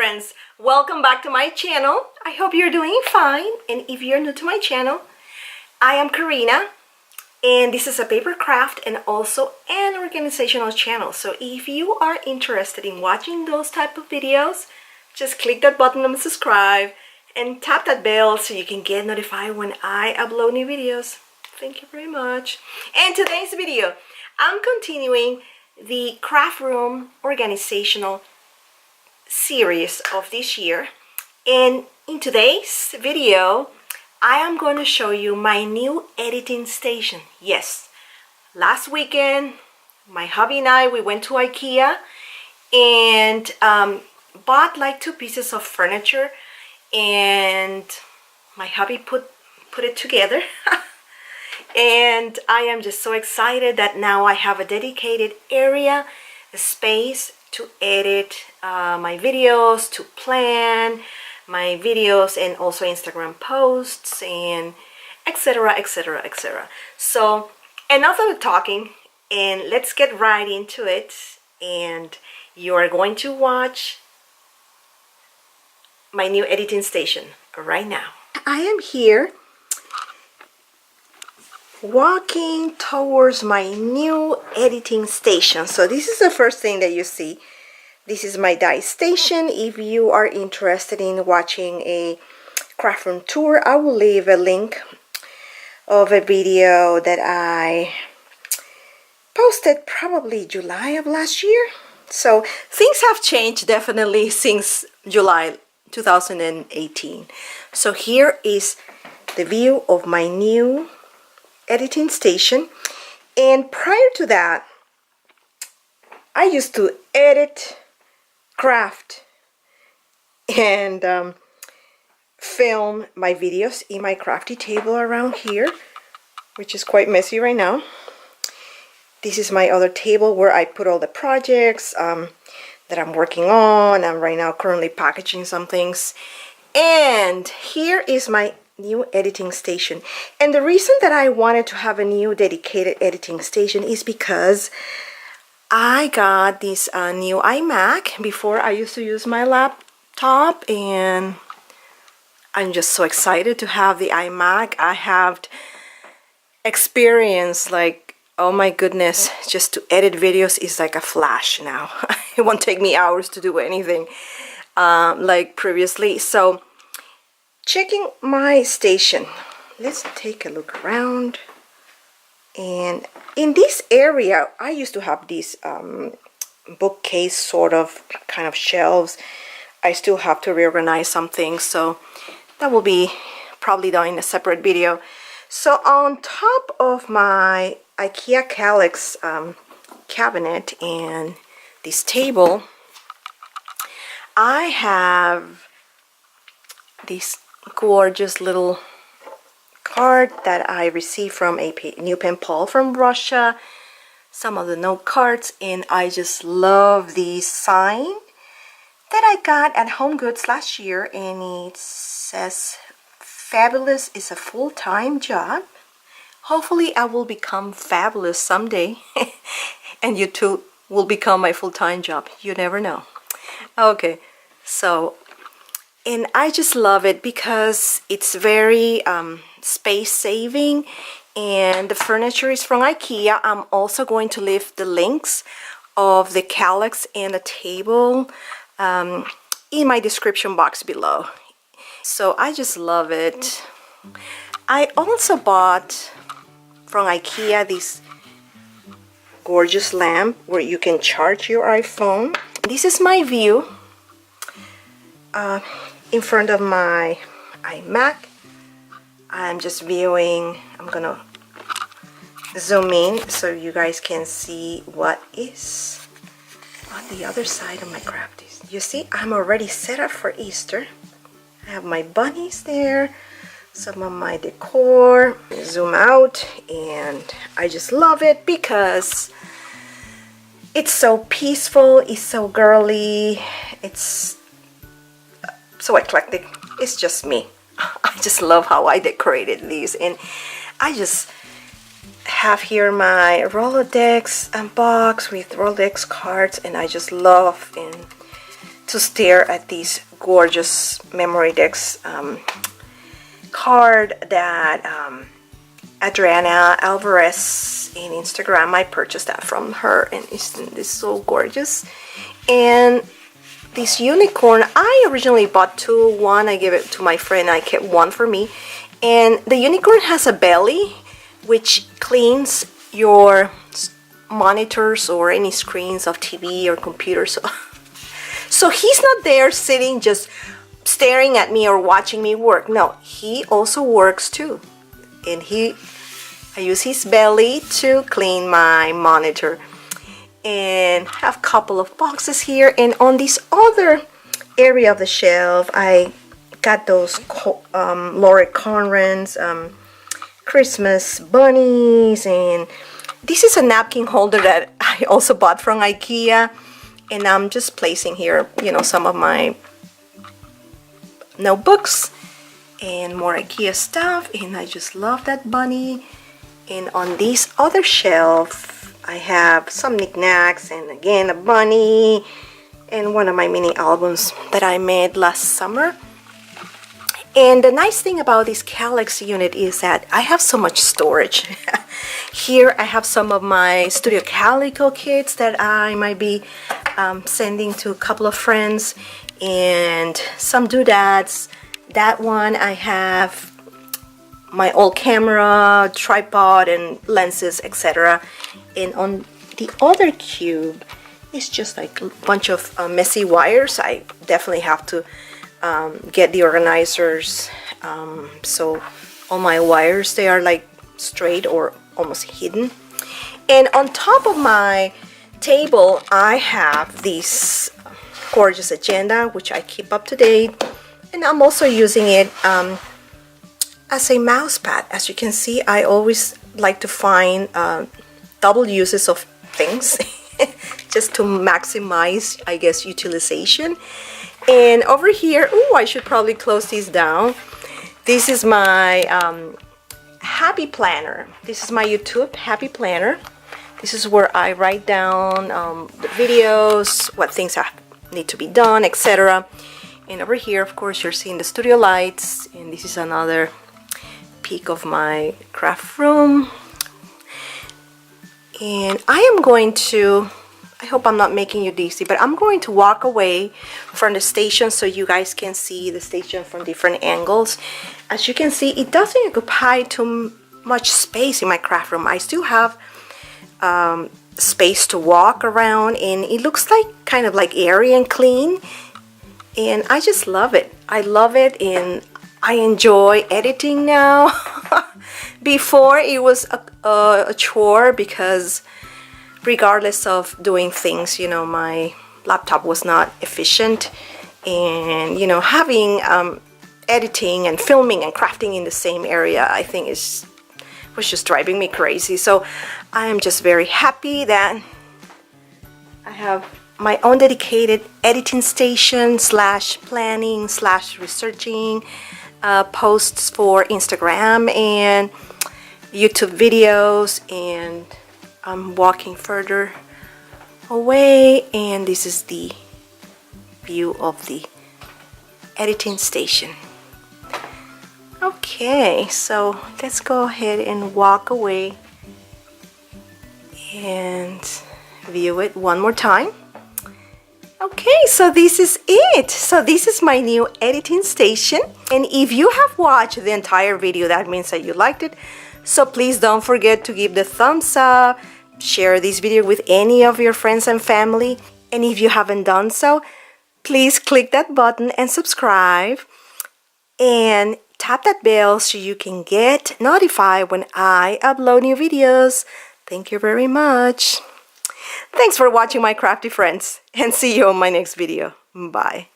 friends, welcome back to my channel. I hope you're doing fine, and if you're new to my channel, I am Karina, and this is a paper craft and also an organizational channel. So if you are interested in watching those type of videos, just click that button and subscribe and tap that bell so you can get notified when I upload new videos. Thank you very much. And today's video, I'm continuing the craft room organizational series of this year, and in today's video I am going to show you my new editing station. Yes, last weekend my hubby and I, we went to IKEA and bought like 2 pieces of furniture, and my hubby put it together and I am just so excited that now I have a dedicated area, a space to edit my videos, to plan my videos, and also Instagram posts, and etc, etc, etc. So enough of the talking, and let's get right into it. And you are going to watch my new editing station right now. I am here walking towards my new editing station. So this is the first thing that you see. This is my die station. If you are interested in watching a craft room tour, I will leave a link of a video that I posted probably July of last year. So things have changed definitely since July 2018. So here is the view of my new editing station. And prior to that, I used to edit, craft, and film my videos in my crafty table around here, which is quite messy right now. This is my other table where I put all the projects that I'm working on. I'm right now currently packaging some things. And here is my new editing station. And the reason that I wanted to have a new dedicated editing station is because I got this new iMac. Before, I used to use my laptop, and I'm just so excited to have the iMac. I have experience, like, oh my goodness, just to edit videos is like a flash now. It won't take me hours to do anything like previously. So checking my station, let's take a look around. And in this area, I used to have these bookcase sort of kind of shelves. I still have to reorganize some things, so that will be probably done in a separate video. So on top of my IKEA Kallax cabinet and this table, I have this gorgeous little card that I received from a new pen pal from Russia, some of the note cards, and I just love the sign that I got at Home Goods last year, and it says fabulous is a full-time job. Hopefully I will become fabulous someday and you too will become my full-time job. You never know. Okay, so, and I just love it because it's very space saving, and the furniture is from IKEA. I'm also going to leave the links of the Kallax and the table in my description box below. So I just love it. I also bought from IKEA this gorgeous lamp where you can charge your iPhone. This is my view in front of my iMac. I'm just viewing. I'm gonna zoom in so you guys can see what is on the other side of my craft. You see, I'm already set up for Easter. I have my bunnies there, some of my decor. Zoom out, and I just love it because it's so peaceful, it's so girly, it's so eclectic. It's just me. I just love how I decorated these, and I just have here my Rolodex box with Rolodex cards, and I just love to stare at these gorgeous memory decks card that Adriana Alvarez in Instagram, I purchased that from her, and isn't this so gorgeous? And this unicorn, I originally bought two. One I gave it to my friend, I kept one for me. And the unicorn has a belly which cleans your monitors or any screens of TV or computer. So he's not there sitting just staring at me or watching me work. No, he also works too. And I use his belly to clean my monitor. And I have a couple of boxes here. And on this other area of the shelf, I got those Laura Conran's Christmas bunnies. And this is a napkin holder that I also bought from IKEA. And I'm just placing here, you know, some of my notebooks and more IKEA stuff. And I just love that bunny. And on this other shelf, I have some knickknacks and again a bunny and one of my mini albums that I made last summer. And the nice thing about this Kallax unit is that I have so much storage. Here I have some of my Studio Calico kits that I might be sending to a couple of friends, and some doodads. That one I have my old camera, tripod and lenses, etc. And on the other cube is just like a bunch of messy wires. I definitely have to get the organizers, so all my wires, they are like straight or almost hidden. And on top of my table I have this gorgeous agenda which I keep up to date, and I'm also using it as a mouse pad. As you can see, I always like to find double uses of things just to maximize, I guess, utilization. And over here, oh, I should probably close these down. This is my happy planner. This is my YouTube happy planner. This is where I write down the videos, what things need to be done, etc. And over here, of course, you're seeing the studio lights, and this is another peek of my craft room. And I am going to, I hope I'm not making you dizzy, but I'm going to walk away from the station so you guys can see the station from different angles. As you can see, it doesn't occupy too much space in my craft room. I still have space to walk around, and it looks like kind of like airy and clean, and I just love it. I love it, and I enjoy editing now. Before it was a chore, because regardless of doing things, you know, my laptop was not efficient, and you know, having editing and filming and crafting in the same area, I think was just driving me crazy. So I am just very happy that I have my own dedicated editing station / planning / researching posts for Instagram and YouTube videos. And I'm walking further away, and this is the view of the editing station. Okay, so let's go ahead and walk away and view it one more time. Okay, so this is it. So this is my new editing station, and if you have watched the entire video, that means that you liked it. So please don't forget to give the thumbs up, share this video with any of your friends and family, and if you haven't done so, please click that button and subscribe, and tap that bell so you can get notified when I upload new videos. Thank you very much. Thanks for watching, my crafty friends, and see you on my next video. Bye.